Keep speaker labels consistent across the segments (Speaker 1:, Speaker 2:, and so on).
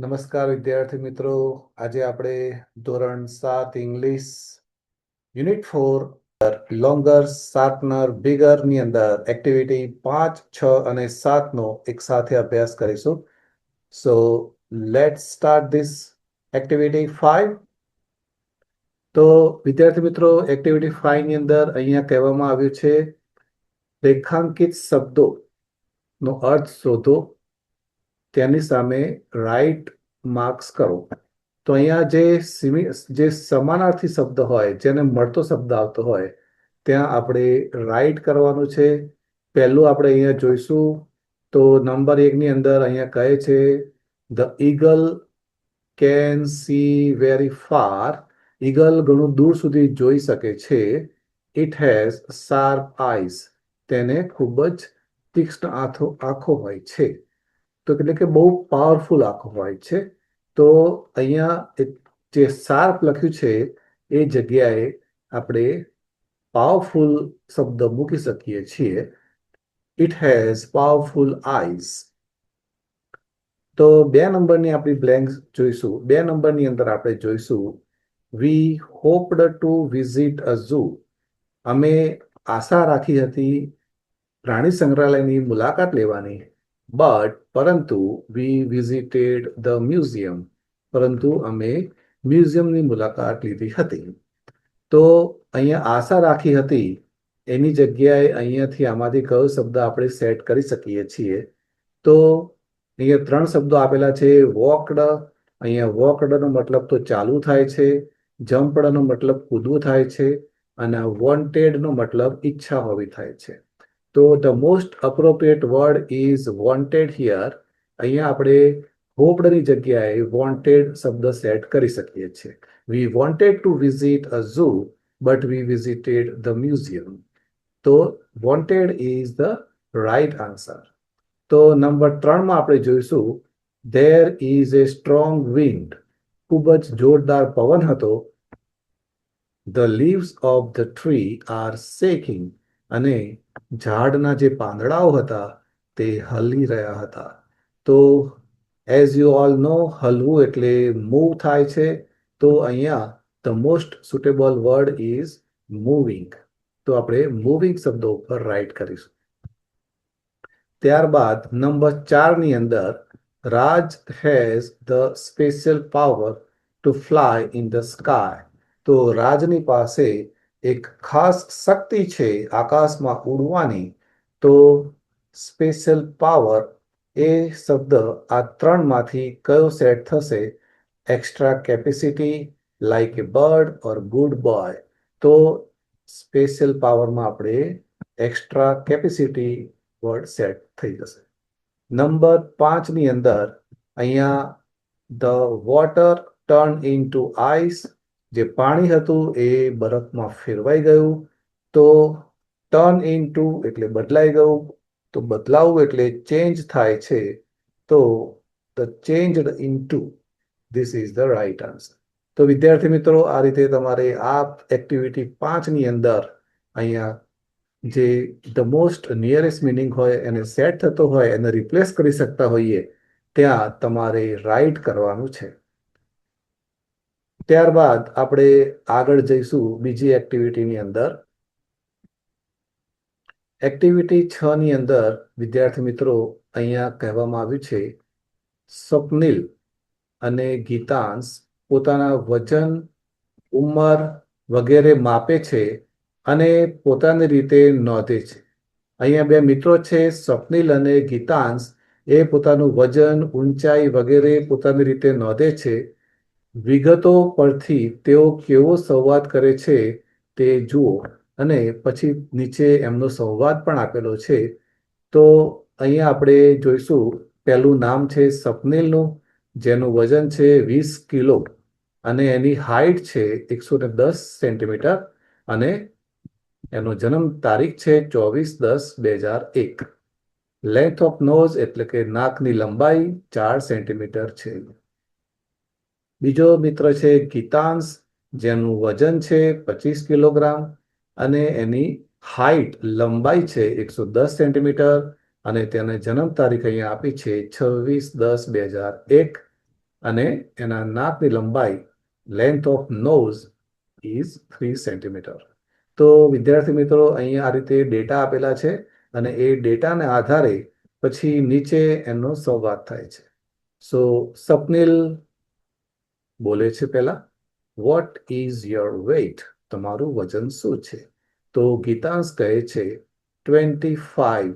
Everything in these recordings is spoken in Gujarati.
Speaker 1: નમસ્કાર વિદ્યાર્થી મિત્રો, આજે આપણે ધોરણ 7 English unit 4 longer sharpener bigger ની અંદર એક્ટિવિટી 5, 6 અને 7 નો એક સાથે અભ્યાસ કરીશું. So let's start this activity 5. તો વિદ્યાર્થી મિત્રો, એક્ટિવિટી 5 ની અંદર અહીંયા કહેવામાં આવ્યું છે રેખાંકિત શબ્દો નો અર્થ શોધો, તેની સામે રાઈટ માર્ક્સ કરો. તો અહીંયા જે સમાનાર્થી શબ્દ હોય, જેને મળતો શબ્દ આવતો હોય, ત્યાં આપણે રાઈટ કરવાનું છે. પહેલું આપણે અહીંયા જોઈશું તો નંબર 1 ની અંદર અહીંયા કહે છે the eagle can see very far. Eagle ઘણું દૂર સુધી જોઈ શકે છે. It has sharp eyes. તેને ખૂબ જ તીક્ષ્ણ આંખો હોય છે. તો એટલે કે બહુ પાવરફુલ આંખો હોય છે. તો અહીંયા જે શાર્પ લખ્યું છે એ જગ્યાએ આપણે પાવરફુલ શબ્દ મૂકી શકીએ છીએ. It has powerful eyes. તો 2 નંબરની આપણી બ્લેન્ક જોઈશું. 2 નંબરની અંદર આપણે જોઈશું we hoped to visit a zoo. અમે આશા રાખી હતી પ્રાણી સંગ્રહાલયની મુલાકાત લેવાની. પરંતુ વી વિઝિટેડ ધ મ્યુઝિયમ. પરંતુ અમે મ્યુઝિયમની મુલાકાત લીધી હતી. તો અહીંયા આશા રાખી હતી એની જગ્યાએ અહીંયાથી આમાંથી કયો શબ્દ આપણે સેટ કરી શકીએ છીએ. તો અહીંયા 3 શબ્દો આપેલા છે. વોકડ. અહીંયા વોકડનો મતલબ તો ચાલુ થાય છે. જમ્પડનો મતલબ કૂદવું થાય છે. અને વોન્ટેડનો મતલબ ઈચ્છા હોવી થાય છે. તો the most appropriate word is wanted here. અહીંયા આપણે હોપડની જગ્યાએ વોન્ટેડ શબ્દ સેટ કરી શકીએ છીએ. We wanted to visit a zoo but we visited the museum. તો wanted is the right answer. તો નંબર 3માં આપણે જોઈશું there is a strong wind. ખૂબ જ જોરદાર પવન હતો. The leaves of the tree are shaking. અને ઝાડના જે પાંદડાઓ હતા તે હલી રહ્યા હતા. તો એઝ યુ ઓલ નો, હલવું એટલે મૂવ થાય છે. તો અહીંયા the most suitable word is moving. તો આપણે મૂવિંગ શબ્દો ઉપર રાઈટ કરીશું. ત્યારબાદ નંબર 4ની અંદર Raj has the special power to fly in the sky. તો રાજની પાસે એક ખાસ શક્તિ છે આકાશમાં ઉડવાની. તો સ્પેશિયલ પાવર એ શબ્દ આ 3માંથી કયો સેટ થશે? એક્સ્ટ્રા કેપેસિટી, લાઈક એ બર્ડ ઓર ગુડ બોય. તો સ્પેશિયલ પાવરમાં આપણે એક્સ્ટ્રા કેપેસિટી વર્ડ સેટ થઈ જશે. નંબર 5ની અંદર અહીંયા the water turn into ice. જે પાણી હતું એ બરફમાં ફેરવાઈ ગયું. તો ટર્ન ઇનટુ એટલે બદલાઈ ગયું. તો બદલાવું એટલે ચેન્જ થાય છે. તો the changed into. This is the right answer. તો વિદ્યાર્થી મિત્રો, આ રીતે તમારે આ એક્ટિવિટી 5ની અંદર અહીંયા જે ધ મોસ્ટ નિયરેસ્ટ મિનિંગ હોય એને સેટ થતો હોય એને રિપ્લેસ કરી શકતા હોઈએ ત્યાં તમારે રાઈટ કરવાનું છે. ત્યારબાદ આપણે આગળ જઈશું બીજી એક્ટિવિટીની અંદર. એક્ટિવિટી 6ની અંદર વિદ્યાર્થી મિત્રો અહીંયા કહેવામાં આવ્યું છે સ્વપ્નિલ અને ગીતાંશ પોતાના વજન, ઉંમર વગેરે માપે છે અને પોતાની રીતે નોંધે છે. અહીંયા 2 મિત્રો છે, સ્વપ્નિલ અને ગીતાંશ. એ પોતાનું વજન, ઊંચાઈ વગેરે પોતાની રીતે નોંધે છે. વિગતો પરથી તેઓ કેવો સંવાદ કરે છે તે જુઓ. અને પછી નીચે એમનો સંવાદ પણ આપેલો છે. તો અહીંયા આપણે જોઈશું પહેલું નામ છે સ્વપ્નિલનું, જેનું વજન છે 20 કિલો અને એની હાઈટ છે 110 સેન્ટીમીટર અને એનો જન્મ તારીખ છે 24/10/2001. લેન્થ ઓફ નોઝ એટલે કે નાકની લંબાઈ 4 સેન્ટીમીટર છે. બીજો મિત્ર છે ગીતાંશ, જેનું વજન છે 25 કિલોગ્રામ અને એની હાઈટ લંબાઈ છે 110 સેન્ટીમીટર અને તેને જન્મ તારીખ અહીંયા આપી છે 26/10/2001. અને એના નાકની લંબાઈ length of nose is 3 centimetre. તો વિદ્યાર્થી મિત્રો અહીંયા આ રીતે ડેટા આપેલા છે અને એ ડેટાને આધારે પછી નીચે એનો સંવાદ થાય છે. સો સ્વપ્નિલ બોલે છે પહેલા, વોટ ઇઝ યોર વેઇટ? તમારું વજન શું છે? તો ગીતાંશ કહે છે 25.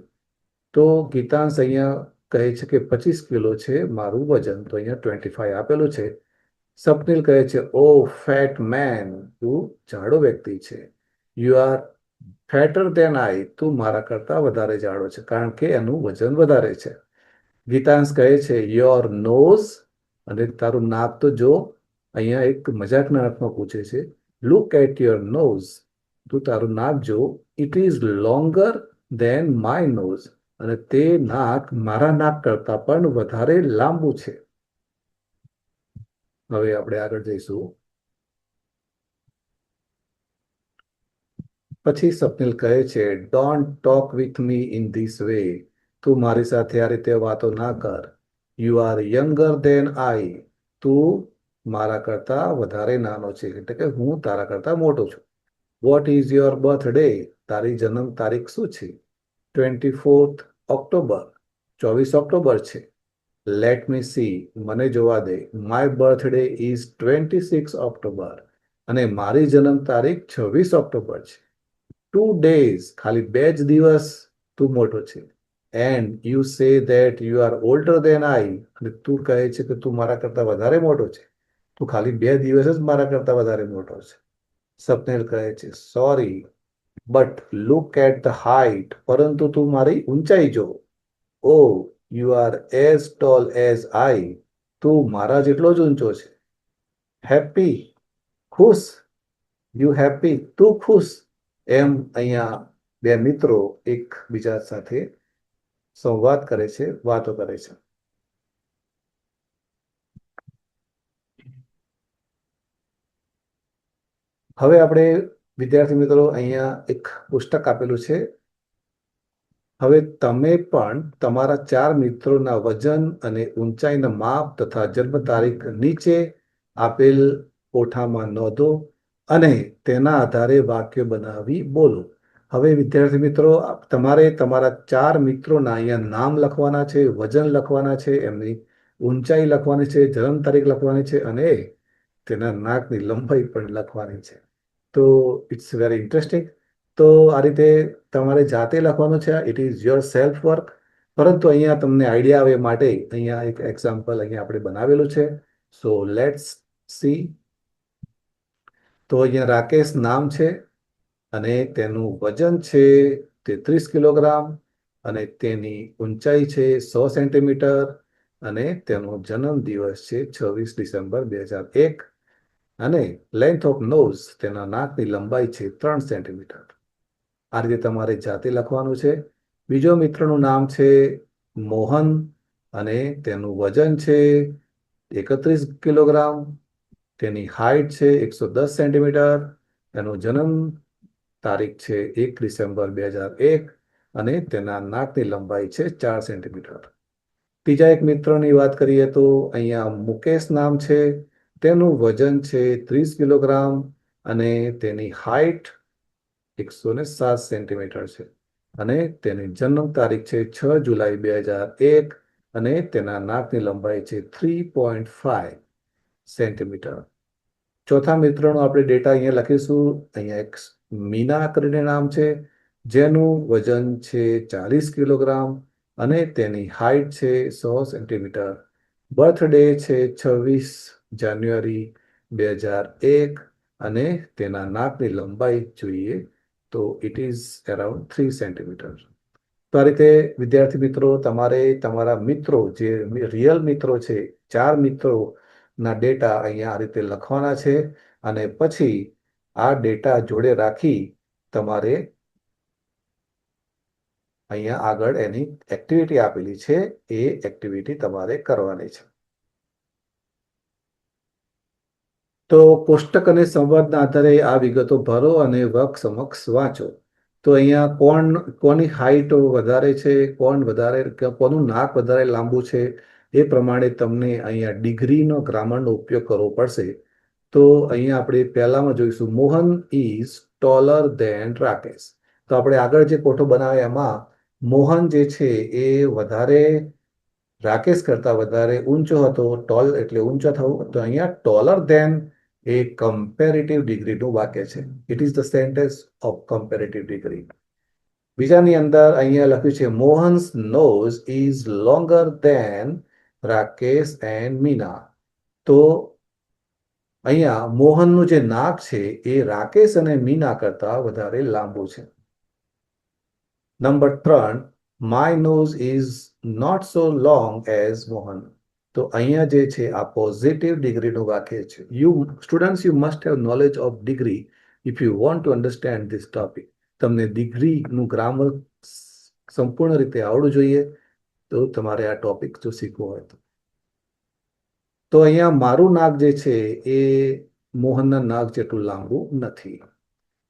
Speaker 1: તો ગીતાંશ અહીંયા કહે છે કે 25 કિલો છે મારું વજન. તો અહીંયા 25 આપેલું છે. સ્વપ્નિલ કહે છે, ઓ ફેટ મેન, તું જાડો વ્યક્તિ છે. યુ આર ફેટર દેન આઈ, તું મારા કરતા વધારે જાડો છે, કારણ કે એનું વજન વધારે છે. ગીતાંશ કહે છે યોર નોઝ, અને તારું નાક તો જો. અહીંયા એક મજાકના અર્થમાં પૂછે છે, લુક એટ યોર નોઝ, તું તારું નાક જો. It is longer than my nose, અને તે નાક મારા નાક કરતા પણ વધારે લાંબુ છે. હવે આપણે આગળ જઈશું. પછી સ્વપ્નિલ કહે છે, don't talk with me in this way, તું મારી સાથે આ રીતે વાતો ના કર. યુ આર યંગર દેન આઈ, તું મારા કરતા વધારે નાનો છે, એટલે કે હું તારા કરતા મોટો છું. What is your birthday? તારી જન્મ તારીખ શું છે? 24th ઓક્ટોબર, 24 ઓક્ટોબર છે. લેટ મી સી, મને જોવા દે. માય બર્થડે ઇઝ 26 ઓક્ટોબર, અને મારી જન્મ તારીખ 26 ઓક્ટોબર છે. 2 days, ખાલી 2 જ દિવસ તું મોટો છે. And you say that you are older than I, અને તું કહે છે કે તું મારા કરતા વધારે મોટો છે. તું ખાલી 2 દિવસ જ મારા કરતા વધારે મોટો છે. સ્વપ્નિલ કહે છે, sorry but look at the height, પરંતુ તું મારી ઊંચાઈ જો. Oh you are as tall as I, તું મારા જેટલો જ ઊંચો છે. હેપી, ખુશ. યુ હેપી, તું ખુશ. એમ અહીંયા બે મિત્રો એકબીજા સાથે સંવાદ કરે છે, વાતો કરે છે. હવે આપણે વિદ્યાર્થી મિત્રો અહીંયા એક પુસ્તક આપેલું છે. હવે તમે પણ તમારા 4 મિત્રોના વજન અને ઊંચાઈના માપ તથા જન્મ તારીખ નીચે આપેલ કોઠામાં નોંધો અને તેના આધારે વાક્ય બનાવી બોલો. હવે વિદ્યાર્થી મિત્રો, તમારે તમારા 4 મિત્રોના અહીંયા નામ લખવાના છે, વજન લખવાના છે, એમની ઊંચાઈ લખવાની છે, જન્મ તારીખ લખવાની છે, અને તેના નાકની લંબાઈ પણ લખવાની છે. તો ઇટ્સ વેરી ઇન્ટરેસ્ટિંગ. તો આ રીતે તમારે જાતે લખવાનું છે. It is your self work. પરંતુ અહીંયા તમને આઈડિયા આવે માટે અહીંયા એક એક્ઝામ્પલ અહીંયા આપણે બનાવેલું છે. So let's see. તો અહીંયા રાકેશ નામ છે અને તેનું વજન છે 33 કિલોગ્રામ, અને તેની ઊંચાઈ છે 100 સેન્ટીમીટર, અને તેનો જન્મ દિવસ છે 26 ડિસેમ્બર 2001, અને લેન્થ ઓફ નોઝ, તેના નાકની લંબાઈ છે 3 સેન્ટીમીટર. આ રીતે તમારે જાતે લખવાનું છે. બીજો મિત્રનું નામ છે મોહન, અને તેનું વજન છે 31 કિલોગ્રામ, તેની હાઈટ છે 110 સેન્ટીમીટર, એનો જન્મ તારીખ છે 1 ડિસેમ્બર 2001, અને તેના નાકની લંબાઈ છે 4 સેન્ટીમીટર. ત્રીજા એક મિત્રની વાત કરીએ તો અહીંયા મુકેશ નામ છે. તેનું વજન છે 30 કિલોગ્રામ, અને તેની હાઈટ 107 સેન્ટીમીટર છે, અને તેની જન્મ તારીખ છે 6 જુલાઈ 2001, અને તેના નાકની લંબાઈ છે 3.5 સેન્ટીમીટર. ચોથા મિત્રનો આપણે ડેટા અહીંયા લખીશું. અહીંયા એક મીના કરીને નામ છે, જેનું વજન છે 40 કિલોગ્રામ, અને તેની હાઈટ છે 100 સેન્ટીમીટર. બર્થડે છે 26 જાન્યુઆરી 2001, અને તેના નાકની લંબાઈ જોઈએ તો ઇટ ઇઝ અરાઉન્ડ 3 સેન્ટીમીટર. તો આ રીતે વિદ્યાર્થી મિત્રો, તમારે તમારા મિત્રો જે રિયલ મિત્રો છે, 4 મિત્રોના ડેટા અહીંયા આ રીતે લખવાના છે, અને પછી આ ડેટા જોડે રાખી તમારે અહીંયા આગળ એની એક્ટિવિટી આપેલી છે, એ એક્ટિવિટી તમારે કરવાની છે. તો કોષ્ટક અને સંવાદના આધારે આ વિગતો ભરો અને વર્ગ સમક્ષ વાંચો. તો અહીંયા કોની હાઈટ વધારે છે, કોનું નાક વધારે લાંબુ છે, એ પ્રમાણે તમને અહીંયા ડિગ્રીનો ગ્રામરનો ઉપયોગ કરવો પડશે. તો અહીંયા આપણે પહેલામાં જોઈશું Mohan is taller than Rakesh. તો આપણે આગળ જે કોઠો બનાવ્યા એમાં મોહન જે છે એ વધારે રાકેશ કરતા વધારે ઊંચો હતો. ટોલ એટલે ઊંચો થવું. તો અહીંયા ટોલર ધેન એ કમ્પેરેટિવ ડિગ્રીનું વાક્ય છે. It is the sentence of comparative degree. બીજાની અંદર અહીંયા લખ્યું છે Mohan's nose is longer than Rakesh and Meena. તો અહીંયા મોહનનું જે નાક છે એ રાકેશ અને મીના કરતા વધારે લાંબુ છે. Number 3, my nose is not so long as Mohan. તો અહીંયા જે છે આ પોઝિટિવ ડિગ્રીનું વાક્ય છે. Students you must have knowledge of degree if you want to understand this topic. તમને ડિગ્રીનું ગ્રામર સંપૂર્ણ રીતે આવડવું જોઈએ તો તમારે આ ટોપિક જો શીખવો હોય તો અહીંયા મારું નાક જે છે એ મોહનના નાક જેટલું લાંબુ નથી.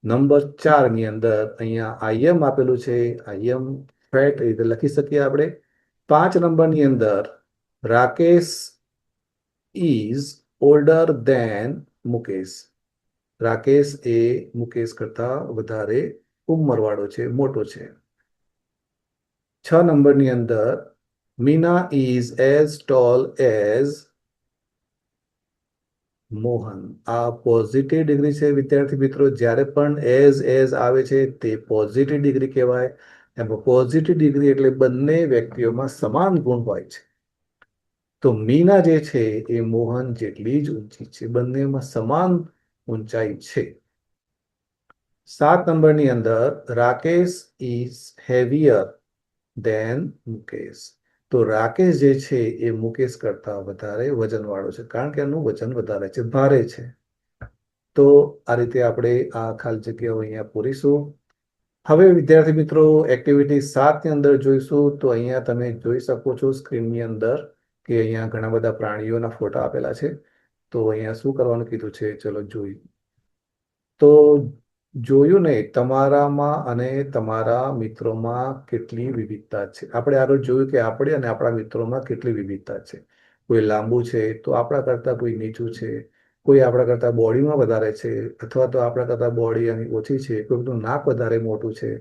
Speaker 1: નંબર 4 ની અંદર અહીંયા આઈ એમ આપેલું છે. આઈ એમ ફેટ રીતે લખી શકીએ આપણે. 5 નંબરની અંદર Rakesh is older than Mukesh. Rakesh એ મુકેશ કરતા વધારે ઉંમરવાળો છે, મોટો છે. 6 નંબરની અંદર Meena is as tall as Mohan. આ પોઝિટિવ ડિગ્રી છે વિદ્યાર્થી મિત્રો. જ્યારે પણ એઝ આવે છે તે પોઝિટિવ ડિગ્રી કહેવાય. એમાં પોઝિટિવ ડિગ્રી એટલે બંને વ્યક્તિઓમાં સમાન ગુણ હોય છે. તો મીના જે છે એ મોહન જેટલી જ ઊંચી છે. બંનેમાં સમાન ઊંચાઈ છે. 7 નંબરની અંદર Rakesh is heavier than Mukesh. તો રાકેશ જે છે એ મુકેશ કરતા વધારે વજનવાળો છે, કારણ કે એનું વજન વધારે છે, ભારે છે. તો આ રીતે આપણે આ ખાલી જગ્યાઓ અહીંયા પૂરીશું. હવે વિદ્યાર્થી મિત્રો એક્ટિવિટી 7 ની અંદર જોઈશું. તો અહીંયા તમે જોઈ શકો છો સ્ક્રીનની અંદર કે અહીંયા ઘણા બધા પ્રાણીઓના ફોટા આપેલા છે. તો અહીંયા શું કરવાનું કીધું છે ચલો જોઈએ. તો જોયું ને તમારામાં અને તમારા મિત્રોમાં કેટલી વિવિધતા છે. આપણે આગળ જોયું કે આપણે અને આપણા મિત્રોમાં કેટલી વિવિધતા છે. કોઈ લાંબુ છે તો આપણા કરતા કોઈ નીચું છે, કોઈ આપણા કરતા બોડીમાં વધારે છે, અથવા તો આપણા કરતા બોડી એની ઓછી છે, કોઈનું નાક વધારે મોટું છે.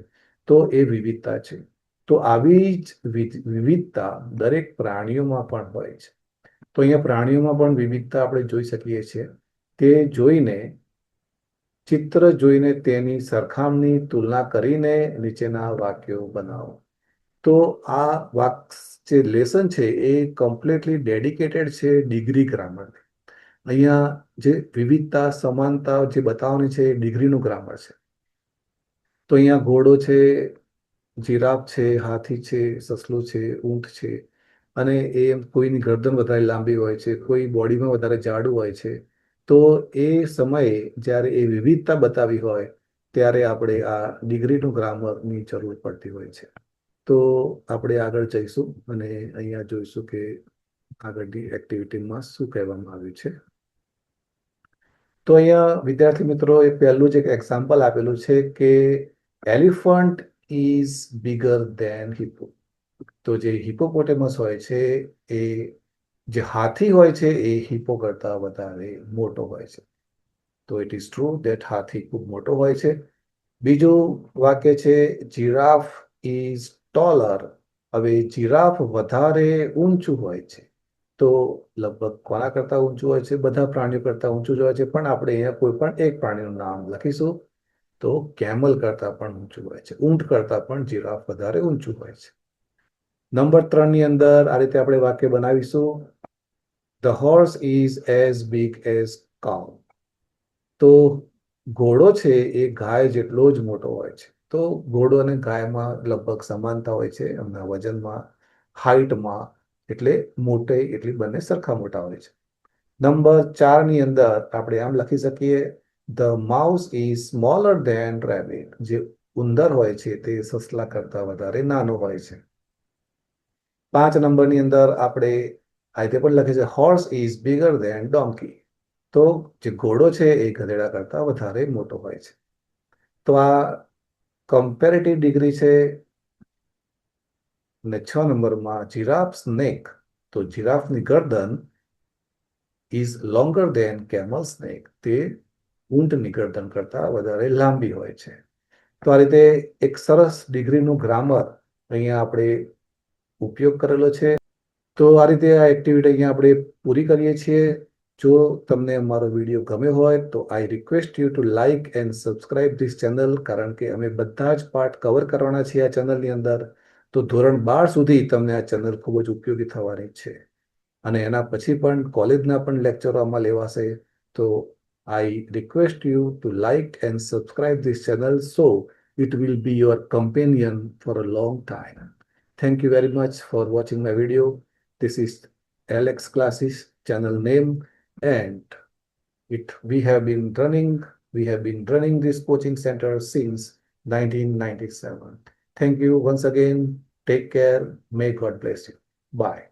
Speaker 1: તો એ વિવિધતા છે. તો આવી જ વિવિધતા દરેક પ્રાણીઓમાં પણ હોય છે. તો અહીંયા પ્રાણીઓમાં પણ વિવિધતા આપણે જોઈ શકીએ છીએ. તે જોઈને ચિત્ર જોઈને તેની સરખામણી તુલના કરીને નીચેના વાક્યો બનાવો. તો આ જે લેસન છે એ કમ્પ્લીટલી ડેડિકેટેડ છે ડિગ્રી ગ્રામર. અહીંયા જે વિવિધતા સમાનતા જે બતાવવાની છે એ ડિગ્રીનું ગ્રામર છે. તો અહીંયા ઘોડો છે, જીરાફ છે, હાથી છે, સસલું છે, ઊંટ છે, અને એ કોઈની ગરદન વધારે લાંબી હોય છે, કોઈ બોડીમાં વધારે જાડું હોય છે. તો એ સમયે જ્યારે એ વિવિધતા બતાવી હોય ત્યારે આપણે આ ડિગ્રીનું ગ્રામરની જરૂર પડતી હોય છે. તો આપણે આગળ જઈશું અને અહીંયા જોઈશું કે આગળની એક્ટિવિટીમાં શું કહેવામાં આવ્યું છે. તો અહીંયા વિદ્યાર્થી મિત્રો એ પહેલું જ એક એક્ઝામ્પલ આપેલું છે કે એલિફન્ટ ઇઝ બિગર ધેન હિપો. તો જે હિપોપોટેમસ હોય છે એ જે હાથી હોય છે એ હિપો કરતા વધારે મોટો હોય છે. તો ઇટ ઇઝ ટ્રુ ધેટ હાથી ખૂબ મોટો હોય છે. બીજું વાક્ય છે જીરાફ ઇઝ ટોલર. હવે જીરાફ વધારે ઊંચું હોય છે. તો લગભગ કોના કરતા ઊંચું હોય છે? બધા પ્રાણીઓ કરતા ઊંચું જ હોય છે. પણ આપણે અહીંયા કોઈ પણ એક પ્રાણીનું નામ લખીશું. તો કેમલ કરતા પણ ઊંચું હોય છે. ઊંટ કરતા પણ જીરાફ વધારે ઊંચું હોય છે. નંબર 3 ની અંદર આ રીતે આપણે વાક્ય બનાવીશું. The horse is as big as cow. તો ઘોડો છે એ ગાય જેટલો જ મોટો હોય છે. તો ઘોડો અને ગાયમાં લગભગ સમાનતા હોય છે એમના વજનમાં, હાઈટમાં. એટલે મોટે એટલે બંને સરખા મોટા હોય છે. નંબર 4 ની અંદર આપણે આમ લખી શકીએ the mouse is smaller than rabbit. જે ઉંદર હોય છે તે સસલા કરતા વધારે નાનો હોય છે. 5 નંબરની અંદર આપણે આ રીતે પણ લખીએ છે horse is bigger than donkey. તો જે ઘોડો છે એ ગધેડા કરતા વધારે મોટો હોય છે. તો આ કમ્પેરેટિવ ડિગ્રી છે. અને 6 નંબરમાં જીરાફ સ્નેક. તો જીરાફની ગરદન ઇઝ લોંગર દેન કેમલ્સ નેક. તે ઊંટની ગરદન કરતા વધારે લાંબી હોય છે. તો આ રીતે એક સરસ ડિગ્રીનું ગ્રામર અહીંયા આપણે ઉપયોગ કરેલો છે. તો આ રીતે આ એક્ટિવિટી અહીંયા આપણે પૂરી કરીએ છીએ. જો તમને અમારો વિડીયો ગમ્યો હોય તો I request you two like and subscribe this channel, કારણ કે અમે બધા જ પાર્ટ કવર કરવાના છીએ આ ચેનલની અંદર. તો ધોરણ 12 સુધી તમને આ ચેનલ ખૂબ જ ઉપયોગી થવાની છે, અને એના પછી પણ કોલેજના પણ લેક્ચરો આમાં લેવાશે. તો I request you two like and subscribe this channel so it will be your companion for a long time. Thank you very much for watching my video. This is Alex Classes channel name, and we have been running this coaching center since 1997. Thank you once again. Take care. May God bless you. Bye.